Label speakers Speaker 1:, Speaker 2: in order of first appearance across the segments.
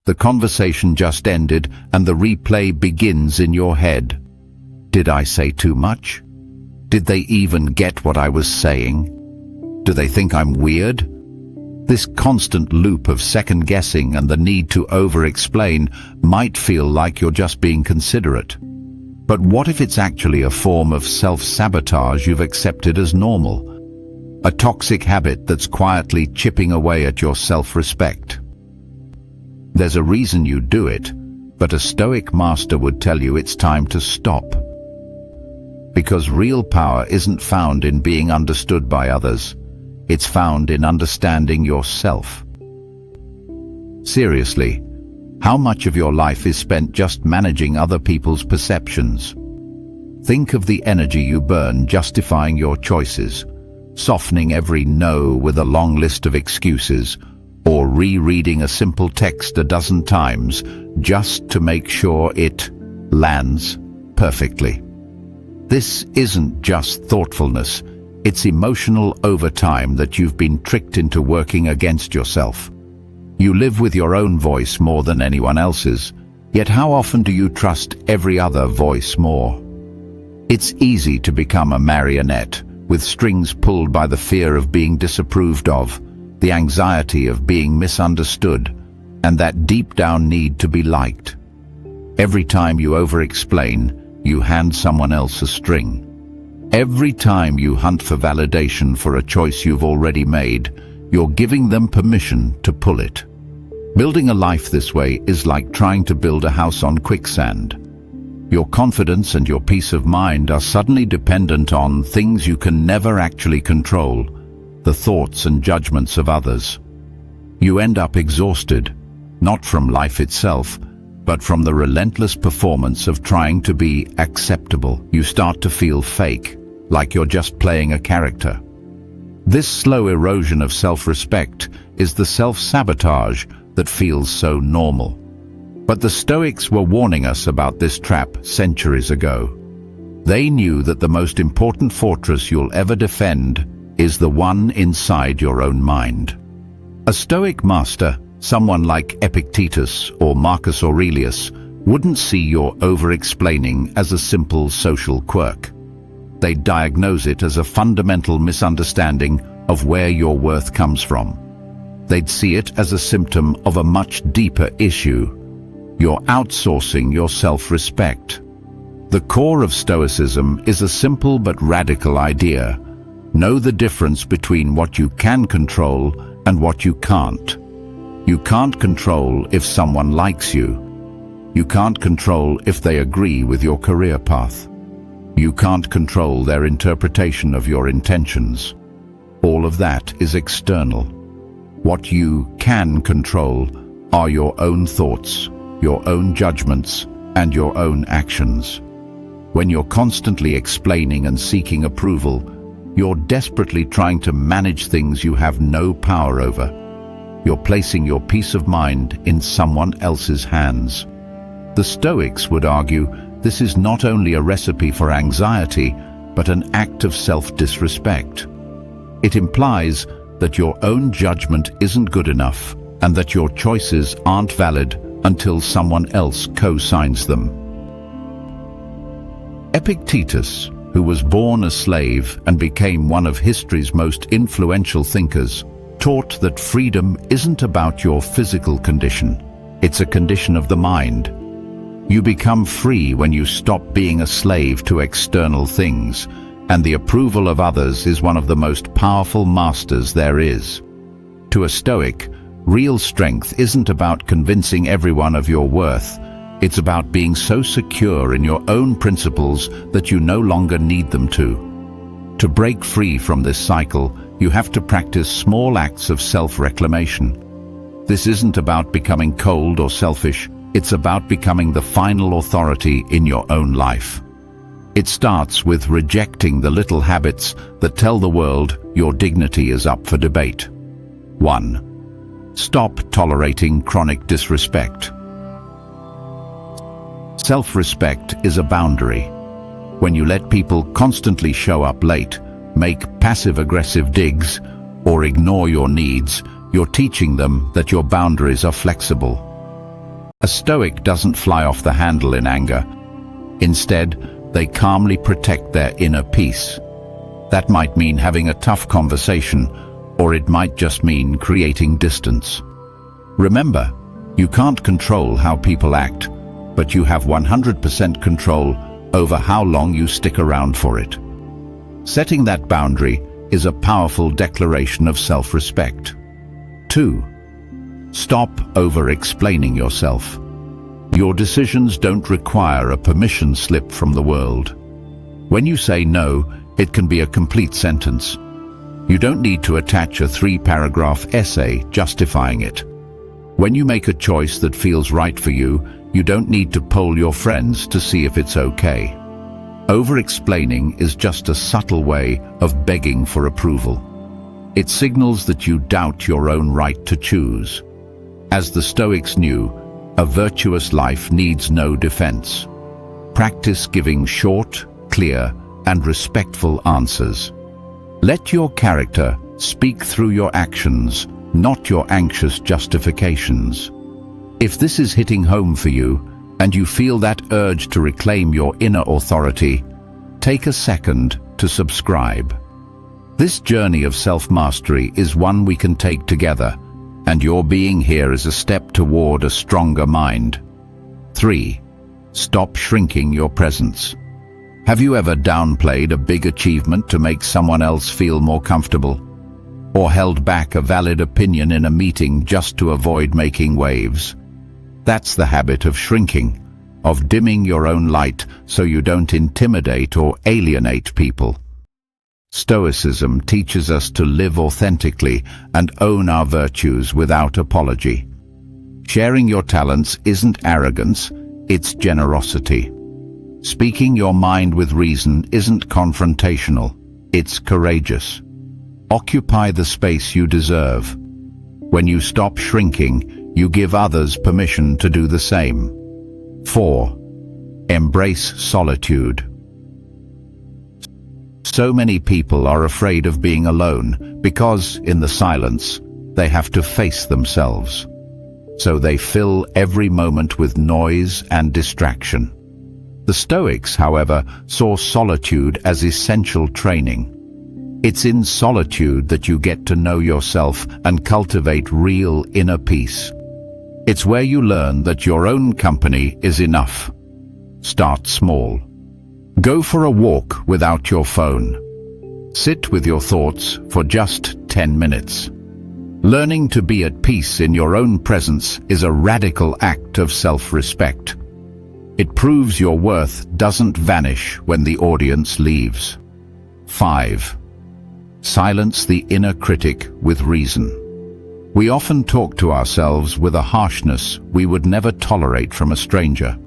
Speaker 1: The conversation just ended and the replay begins in your head. Did I say too much? Did they even get what I was saying? Do they think I'm weird? This constant loop of second-guessing and the need to over-explain might feel like you're just being considerate. But what if it's actually a form of self-sabotage you've accepted as normal? A toxic habit that's quietly chipping away at your self-respect. There's a reason you do it, but a Stoic master would tell you it's time to stop. Because real power isn't found in being understood by others. It's found in understanding yourself. Seriously, how much of your life is spent just managing other people's perceptions? Think of the energy you burn justifying your choices, softening every no with a long list of excuses, or rereading a simple text a dozen times just to make sure it lands perfectly. This isn't just thoughtfulness. It's emotional overtime that you've been tricked into working against yourself. You live with your own voice more than anyone else's, yet how often do you trust every other voice more? It's easy to become a marionette, with strings pulled by the fear of being disapproved of, the anxiety of being misunderstood, and that deep-down need to be liked. Every time you over-explain, you hand someone else a string. Every time you hunt for validation for a choice you've already made, you're giving them permission to pull it. Building a life this way is like trying to build a house on quicksand. Your confidence and your peace of mind are suddenly dependent on things you can never actually control, the thoughts and judgments of others. You end up exhausted, not from life itself, but from the relentless performance of trying to be acceptable. You start to feel fake, like you're just playing a character. This slow erosion of self-respect is the self-sabotage that feels so normal. But the Stoics were warning us about this trap centuries ago. They knew that the most important fortress you'll ever defend is the one inside your own mind. A Stoic master, someone like Epictetus or Marcus Aurelius, wouldn't see your over-explaining as a simple social quirk. They'd diagnose it as a fundamental misunderstanding of where your worth comes from. They'd see it as a symptom of a much deeper issue. You're outsourcing your self-respect. The core of Stoicism is a simple but radical idea. Know the difference between what you can control and what you can't. You can't control if someone likes you. You can't control if they agree with your career path. You can't control their interpretation of your intentions. All of that is external. What you can control are your own thoughts, your own judgments, and your own actions. When you're constantly explaining and seeking approval, you're desperately trying to manage things you have no power over. You're placing your peace of mind in someone else's hands. The Stoics would argue this is not only a recipe for anxiety, but an act of self-disrespect. It implies that your own judgment isn't good enough and that your choices aren't valid until someone else co-signs them. Epictetus, who was born a slave and became one of history's most influential thinkers, taught that freedom isn't about your physical condition. It's a condition of the mind. You become free when you stop being a slave to external things, and the approval of others is one of the most powerful masters there is. To a Stoic, real strength isn't about convincing everyone of your worth. It's about being so secure in your own principles that you no longer need them to. To break free from this cycle, you have to practice small acts of self-reclamation. This isn't about becoming cold or selfish. It's about becoming the final authority in your own life. It starts with rejecting the little habits that tell the world your dignity is up for debate. 1. Stop tolerating chronic disrespect. Self-respect is a boundary. When you let people constantly show up late, make passive-aggressive digs, or ignore your needs, you're teaching them that your boundaries are flexible. A Stoic doesn't fly off the handle in anger. Instead, they calmly protect their inner peace. That might mean having a tough conversation, or it might just mean creating distance. Remember, you can't control how people act, but you have 100% control over how long you stick around for it. Setting that boundary is a powerful declaration of self-respect. 2. Stop over-explaining yourself. Your decisions don't require a permission slip from the world. When you say no, it can be a complete sentence. You don't need to attach a 3-paragraph essay justifying it. When you make a choice that feels right for you, you don't need to poll your friends to see if it's okay. Over-explaining is just a subtle way of begging for approval. It signals that you doubt your own right to choose. As the Stoics knew, a virtuous life needs no defense. Practice giving short, clear, and respectful answers. Let your character speak through your actions, not your anxious justifications. If this is hitting home for you, and you feel that urge to reclaim your inner authority, take a second to subscribe. This journey of self-mastery is one we can take together, and your being here is a step toward a stronger mind. 3. Stop shrinking your presence. Have you ever downplayed a big achievement to make someone else feel more comfortable? Or held back a valid opinion in a meeting just to avoid making waves? That's the habit of shrinking, of dimming your own light so you don't intimidate or alienate people. Stoicism teaches us to live authentically and own our virtues without apology. Sharing your talents isn't arrogance, it's generosity. Speaking your mind with reason isn't confrontational, it's courageous. Occupy the space you deserve. When you stop shrinking, you give others permission to do the same. 4. Embrace solitude. So many people are afraid of being alone because, in the silence, they have to face themselves. So they fill every moment with noise and distraction. The Stoics, however, saw solitude as essential training. It's in solitude that you get to know yourself and cultivate real inner peace. It's where you learn that your own company is enough. Start small. Go for a walk without your phone. Sit with your thoughts for just 10 minutes. Learning to be at peace in your own presence is a radical act of self-respect. It proves your worth doesn't vanish when the audience leaves. 5. Silence the inner critic with reason. We often talk to ourselves with a harshness we would never tolerate from a stranger.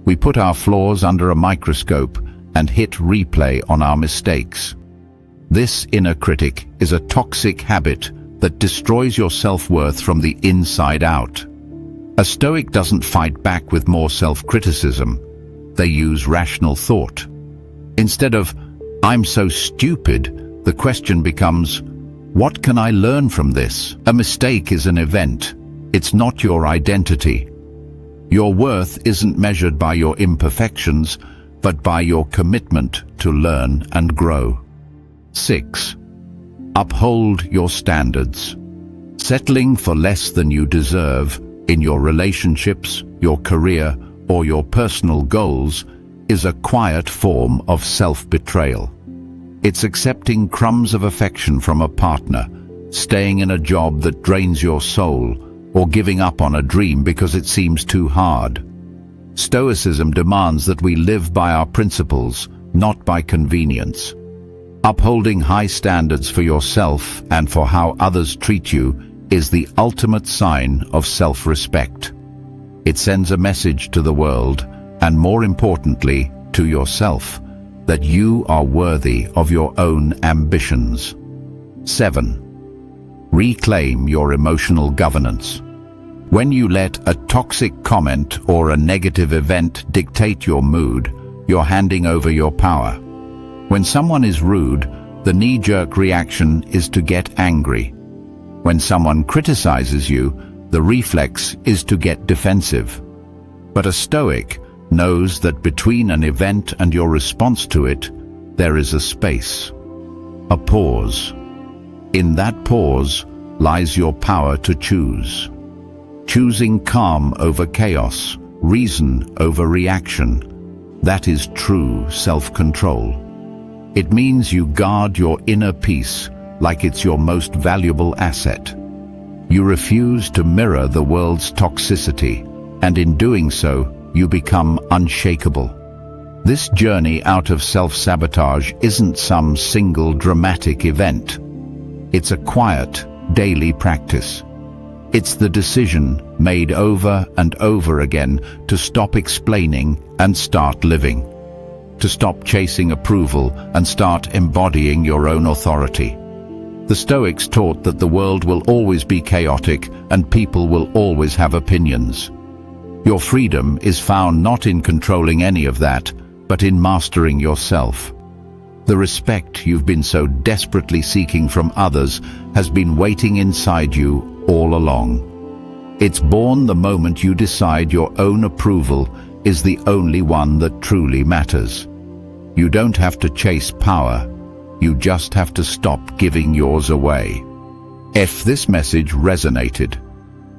Speaker 1: We put our flaws under a microscope and hit replay on our mistakes. This inner critic is a toxic habit that destroys your self-worth from the inside out. A Stoic doesn't fight back with more self-criticism. They use rational thought. Instead of, "I'm so stupid," the question becomes, "What can I learn from this?" A mistake is an event. It's not your identity. Your worth isn't measured by your imperfections, but by your commitment to learn and grow. 6. Uphold your standards. Settling for less than you deserve in your relationships, your career, or your personal goals is a quiet form of self-betrayal. It's accepting crumbs of affection from a partner, staying in a job that drains your soul, or giving up on a dream because it seems too hard. Stoicism demands that we live by our principles, not by convenience. Upholding high standards for yourself and for how others treat you is the ultimate sign of self-respect. It sends a message to the world, and more importantly, to yourself, that you are worthy of your own ambitions. 7. Reclaim your emotional governance. When you let a toxic comment or a negative event dictate your mood, you're handing over your power. When someone is rude, the knee-jerk reaction is to get angry. When someone criticizes you, The reflex is to get defensive. But a Stoic knows that between an event and your response to it, there is a space, a pause. In that pause lies your power to choose. Choosing calm over chaos, reason over reaction. That is true self-control. It means you guard your inner peace like it's your most valuable asset. You refuse to mirror the world's toxicity, and in doing so, you become unshakable. This journey out of self-sabotage isn't some single dramatic event. It's a quiet, daily practice. It's the decision, made over and over again, to stop explaining and start living. To stop chasing approval and start embodying your own authority. The Stoics taught that the world will always be chaotic and people will always have opinions. Your freedom is found not in controlling any of that, but in mastering yourself. The respect you've been so desperately seeking from others has been waiting inside you all along. It's born the moment you decide your own approval is the only one that truly matters. You don't have to chase power, you just have to stop giving yours away. If this message resonated,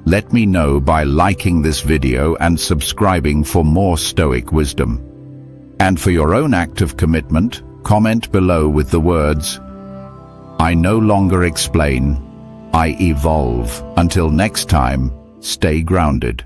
Speaker 1: let me know by liking this video and subscribing for more Stoic wisdom. And for your own act of commitment, comment below with the words, "I no longer explain, I evolve." Until next time, stay grounded.